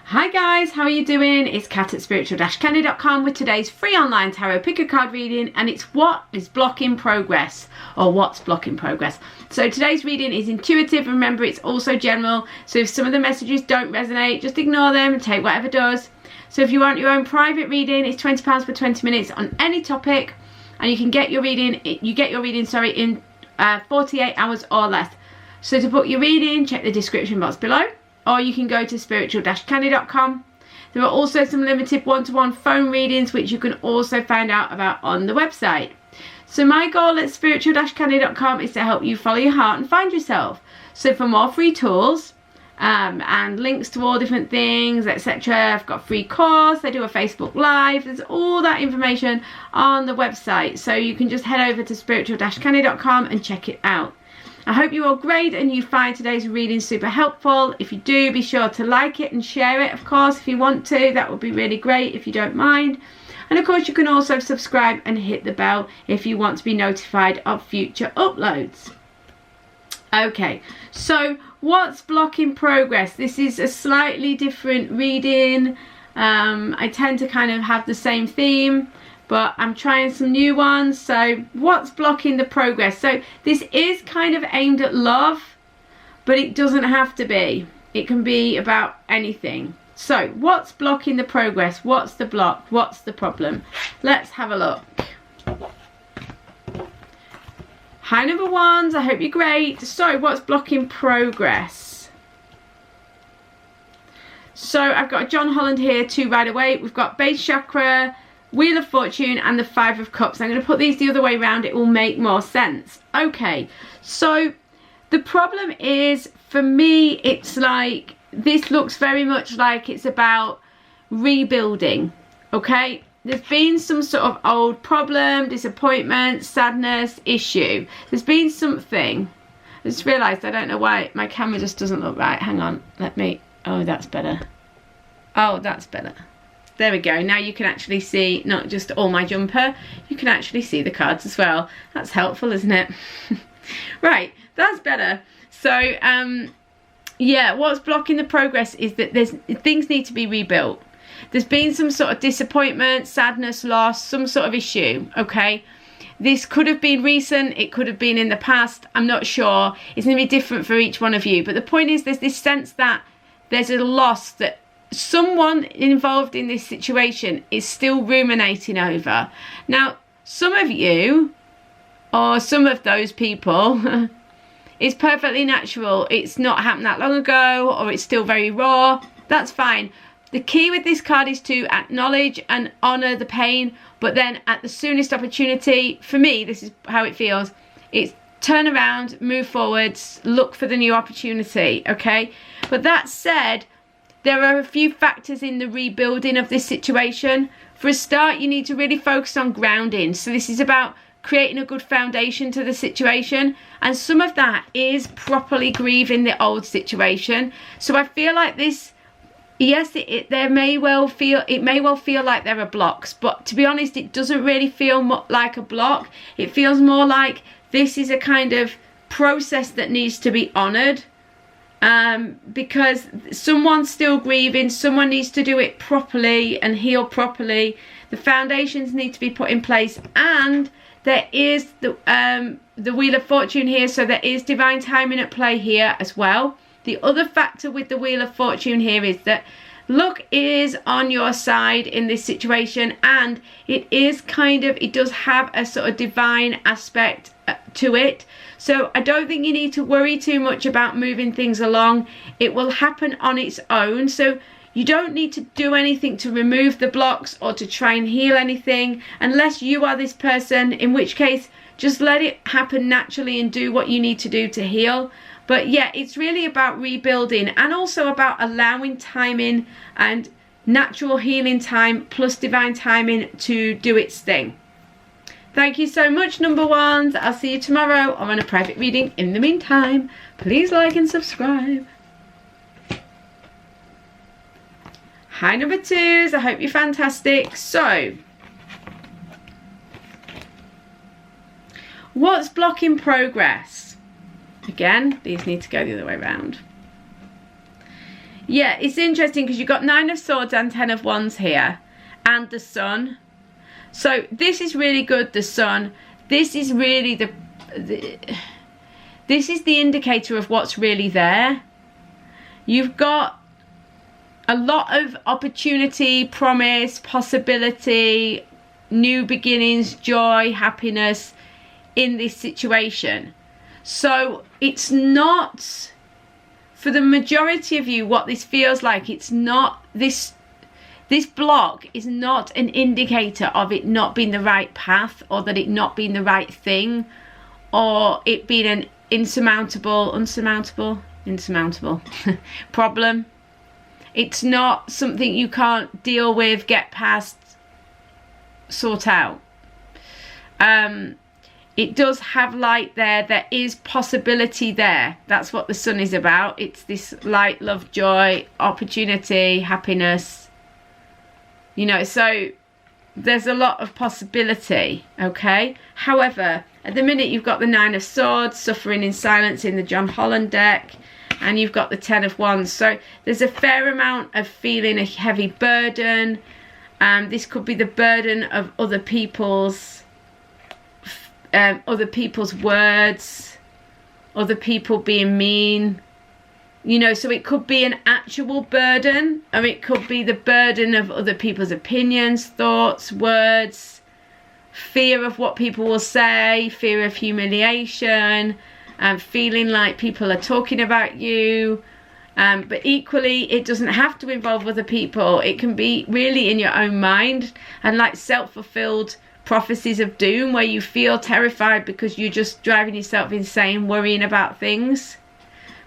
Hi guys, how are you doing? It's Kat at spiritual-candy.com with today's free online tarot pick a card reading, and it's what is blocking progress, or what's blocking progress. So today's reading is intuitive. Remember, it's also general, so if some of the messages don't resonate, just ignore them and take whatever does. So if you want your own private reading, it's £20 for 20 minutes on any topic, and you can get your reading, in 48 hours or less. So to book your reading, check the description box below, or you can go to spiritual-candy.com. There are also some limited one-to-one phone readings which you can also find out about on the website. So my goal at spiritual-candy.com is to help you follow your heart and find yourself. So for more free tools and links to all different things, etc., I've got a free course, I do a Facebook Live, there's all that information on the website. So you can just head over to spiritual-candy.com and check it out. I hope you're all great and you find today's reading super helpful. If you do, be sure to like it and share it, of course, if you want to. That would be really great if you don't mind. And of course, you can also subscribe and hit the bell if you want to be notified of future uploads. Okay, so what's blocking progress? This is a slightly different reading. I tend to kind of have the same theme, but I'm trying some new ones. So what's blocking the progress? So this is kind of aimed at love, but it doesn't have to be. It can be about anything. So what's blocking the progress? What's the block? What's the problem? Let's have a look. Hi number ones, I hope you're great. So what's blocking progress? So I've got John Holland here, 2 right away. We've got base chakra, Wheel of Fortune, and the 5 of Cups. I'm going to put these the other way around. It will make more sense. Okay, so the problem is, for me, it's like, this looks very much like it's about rebuilding, okay? There's been some sort of old problem, disappointment, sadness, issue. There's been something. I just realised I don't know why my camera just doesn't look right. Hang on, oh, that's better. Oh, that's better. There we go. Now you can actually see not just all my jumper, you can actually see the cards as well. That's helpful, isn't it? Right, that's better. So, yeah, what's blocking the progress is that things need to be rebuilt. There's been some sort of disappointment, sadness, loss, some sort of issue, okay? This could have been recent, it could have been in the past, I'm not sure. It's going to be different for each one of you. But the point is, there's this sense that there's a loss that someone involved in this situation is still ruminating over. Now, some of you, or some of those people, it's perfectly natural. It's not happened that long ago, or it's still very raw. That's fine. The key with this card is to acknowledge and honour the pain, but then at the soonest opportunity, for me, this is how it feels, it's turn around, move forwards, look for the new opportunity, okay? But that said, there are a few factors in the rebuilding of this situation. For a start, you need to really focus on grounding. So this is about creating a good foundation to the situation. And some of that is properly grieving the old situation. So I feel like this, yes, it may well feel like there are blocks. But to be honest, it doesn't really feel like a block. It feels more like this is a kind of process that needs to be honoured. Because someone's still grieving, someone needs to do it properly and heal properly. The foundations need to be put in place, and there is the Wheel of Fortune here, so there is divine timing at play here as well. The other factor with the Wheel of Fortune here is that luck is on your side in this situation, and it does have a sort of divine aspect to it. So I don't think you need to worry too much about moving things along. It will happen on its own. So you don't need to do anything to remove the blocks or to try and heal anything, unless you are this person, in which case just let it happen naturally and do what you need to do to heal. But yeah, it's really about rebuilding, and also about allowing timing and natural healing time plus divine timing to do its thing. Thank you so much, number ones. I'll see you tomorrow or on a private reading. In the meantime, please like and subscribe. Hi, number twos. I hope you're fantastic. So, what's blocking progress? Again, these need to go the other way around. Yeah, it's interesting because you've got 9 of Swords and 10 of Wands here, and the Sun. So this is really good, the Sun. This is really this is the indicator of what's really there. You've got a lot of opportunity, promise, possibility, new beginnings, joy, happiness in this situation. So it's not, for the majority of you, what this feels like, it's not, this block is not an indicator of it not being the right path, or that it not being the right thing, or it being an insurmountable problem. It's not something you can't deal with, get past, sort out. It does have light there. There is possibility there. That's what the Sun is about. It's this light, love, joy, opportunity, happiness. You know, so there's a lot of possibility, okay? However, at the minute you've got the 9 of Swords, suffering in silence in the John Holland deck, and you've got the 10 of Wands. So there's a fair amount of feeling a heavy burden. This could be the burden of other people's words, other people being mean, you know. So it could be an actual burden, or it could be the burden of other people's opinions, thoughts, words, fear of what people will say, fear of humiliation, feeling like people are talking about you. But equally, it doesn't have to involve other people. It can be really in your own mind, and like self-fulfilled prophecies of doom, where you feel terrified because you're just driving yourself insane worrying about things.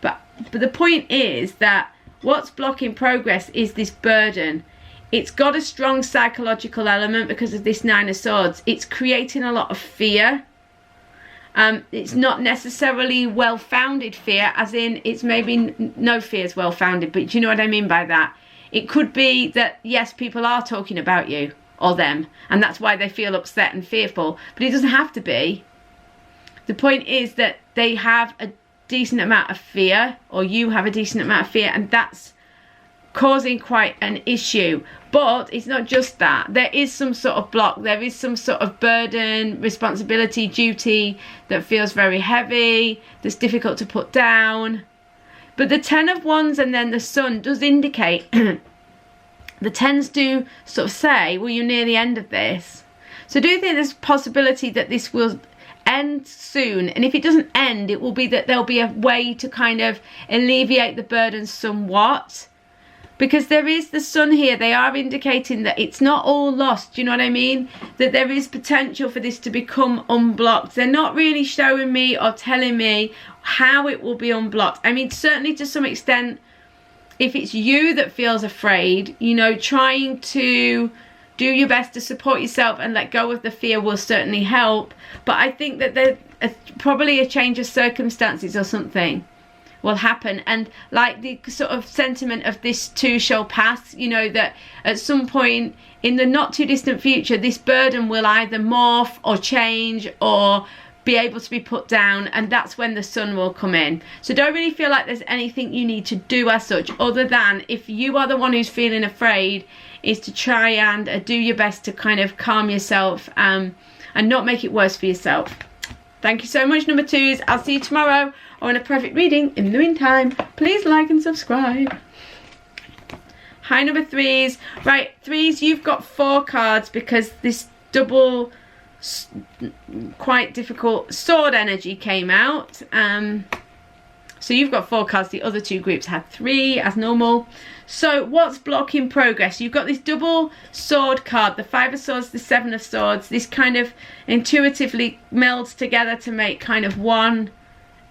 But the point is that what's blocking progress is this burden. It's got a strong psychological element because of this 9 of Swords. It's creating a lot of fear. It's not necessarily well-founded fear, as in it's maybe no fear is well-founded, but do you know what I mean by that? It could be that, yes, people are talking about you or them, and that's why they feel upset and fearful, but it doesn't have to be. The point is that they have a decent amount of fear, or you have a decent amount of fear, and that's causing quite an issue. But it's not just that. There is some sort of block. There is some sort of burden, responsibility, duty that feels very heavy, that's difficult to put down. But the 10 of Wands and then the Sun does indicate the 10s do sort of say, well, you're near the end of this. So do you think there's a possibility that this will end soon? And if it doesn't end, it will be that there'll be a way to kind of alleviate the burden somewhat. Because there is the Sun here. They are indicating that it's not all lost. Do you know what I mean? That there is potential for this to become unblocked. They're not really showing me or telling me how it will be unblocked. I mean, certainly to some extent, if it's you that feels afraid, you know, trying to do your best to support yourself and let go of the fear will certainly help. But I think that there's probably a change of circumstances or something will happen, and like the sort of sentiment of this too shall pass, you know, that at some point in the not too distant future this burden will either morph or change or be able to be put down, and that's when the Sun will come in. So don't really feel like there's anything you need to do as such, other than if you are the one who's feeling afraid, is to try and do your best to kind of calm yourself and not make it worse for yourself. Thank you so much, number 2s. I'll see you tomorrow on a perfect reading. In the meantime, please like and subscribe. Hi, number 3s. Right, 3s, you've got 4 cards because this double, quite difficult sword energy came out. So you've got 4 cards. The other 2 groups had 3 as normal. So what's blocking progress? You've got this double sword card, the 5 of Swords, the 7 of Swords. This kind of intuitively melds together to make kind of one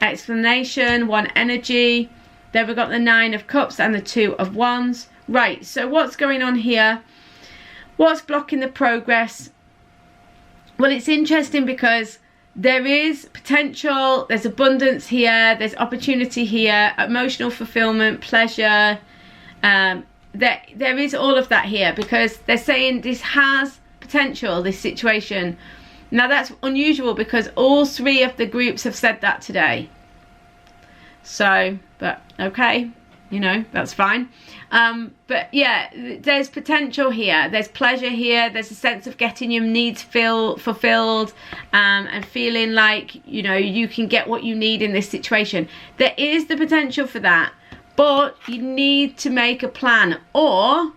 explanation, one energy. Then we've got the 9 of Cups and the 2 of Wands. Right, so what's going on here? What's blocking the progress? Well, it's interesting because there is potential, there's abundance here, there's opportunity here, emotional fulfillment, pleasure. There is all of that here, because they're saying this has potential, this situation. Now that's unusual because all 3 of the groups have said that today. So, but okay. you know, that's fine. But yeah, there's potential here, there's pleasure here, there's a sense of getting your needs fulfilled, and feeling like, you know, you can get what you need in this situation. There is the potential for that, but you need to make a plan. Or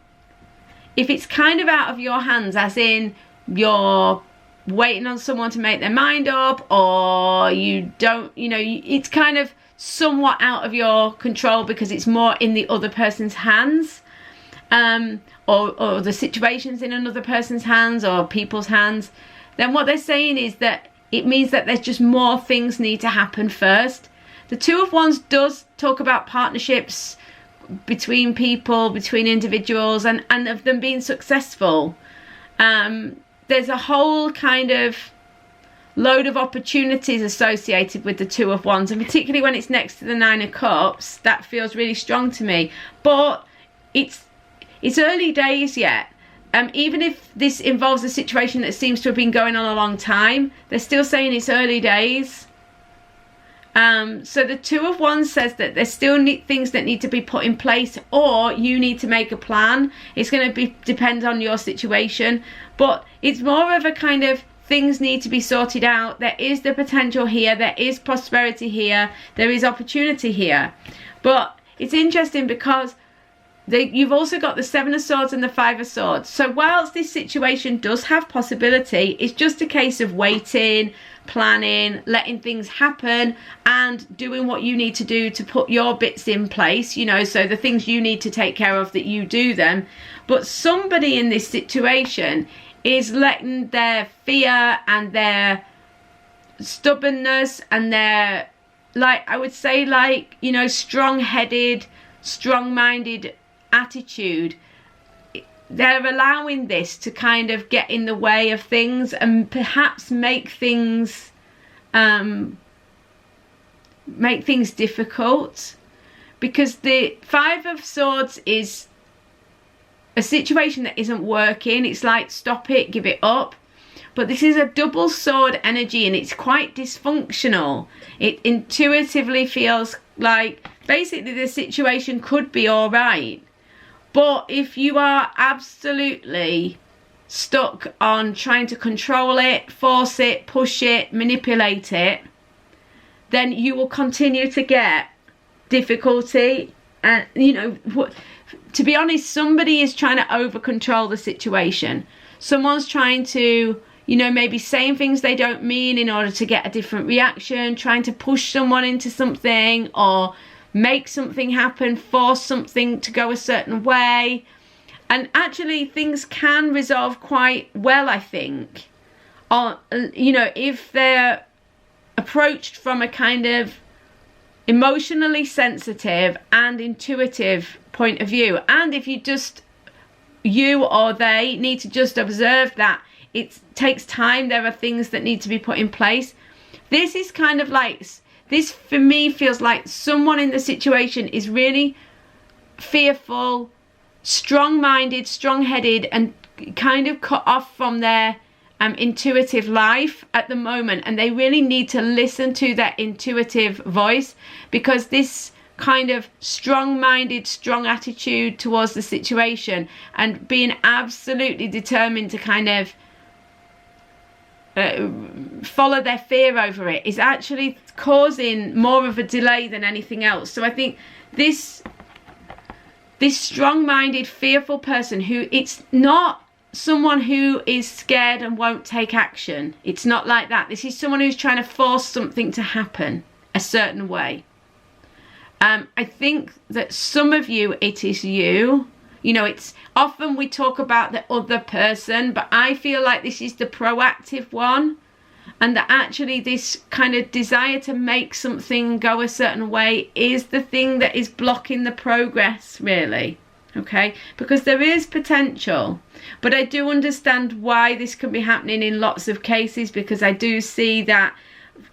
if it's kind of out of your hands, as in you're waiting on someone to make their mind up, or you don't, you know, it's kind of somewhat out of your control because it's more in the other person's hands, or the situation's in another person's hands or people's hands, then what they're saying is that it means that there's just more things need to happen first. The Two of Wands does talk about partnerships between people, between individuals, and of them being successful. There's a whole kind of load of opportunities associated with the Two of Wands, and particularly when it's next to the Nine of Cups, that feels really strong to me. But it's early days yet. Even if this involves a situation that seems to have been going on a long time, they're still saying it's early days. So the Two of Wands says that there's still things that need to be put in place, or you need to make a plan. It's going to depend on your situation, but it's more of a kind of things need to be sorted out. There is the potential here, there is prosperity here, there is opportunity here. But it's interesting because you've also got the Seven of Swords and the Five of Swords. So whilst this situation does have possibility, it's just a case of waiting, planning, letting things happen, and doing what you need to do to put your bits in place, you know, so the things you need to take care of, that you do them. But somebody in this situation is letting their fear and their stubbornness and their, like, I would say, like, you know, strong-headed, strong-minded attitude, they're allowing this to kind of get in the way of things and perhaps make things difficult, because the Five of Swords is a situation that isn't working. It's like, stop it, give it up. But this is a double sword energy, and it's quite dysfunctional. It intuitively feels like basically the situation could be all right, but if you are absolutely stuck on trying to control it, force it, push it, manipulate it, then you will continue to get difficulty. And, you know, to be honest, somebody is trying to over control the situation. Someone's trying to, you know, maybe saying things they don't mean in order to get a different reaction, trying to push someone into something, or make something happen, force something to go a certain way. And actually things can resolve quite well, I think, you know, if they're approached from a kind of emotionally sensitive and intuitive point of view. And if you or they need to just observe that it takes time, there are things that need to be put in place. This is kind of like, this for me feels like someone in the situation is really fearful, strong-minded, strong-headed, and kind of cut off from their intuitive life at the moment, and they really need to listen to that intuitive voice, because this kind of strong-minded, strong attitude towards the situation and being absolutely determined to kind of follow their fear over it is actually causing more of a delay than anything else. So I think this strong-minded, fearful person, who, it's not someone who is scared and won't take action. It's not like that. This is someone who's trying to force something to happen a certain way. I think that some of you, it is you. You know, it's often we talk about the other person, but I feel like this is the proactive one, and that actually this kind of desire to make something go a certain way is the thing that is blocking the progress, really. Okay, because there is potential, but I do understand why this can be happening in lots of cases, because I do see that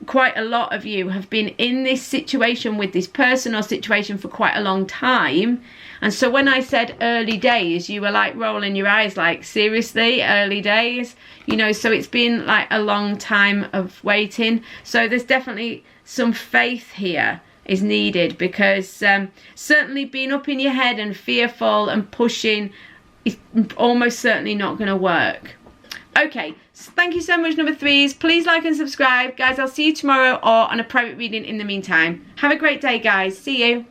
quite a lot of you have been in this situation with this person or situation for quite a long time. And so when I said early days, you were like rolling your eyes like, seriously, early days? You know, so it's been like a long time of waiting. So there's definitely some faith here is needed, because certainly being up in your head and fearful and pushing is almost certainly not going to work. Okay, so thank you so much, number threes. Please like and subscribe. Guys, I'll see you tomorrow or on a private reading in the meantime. Have a great day, guys. See you.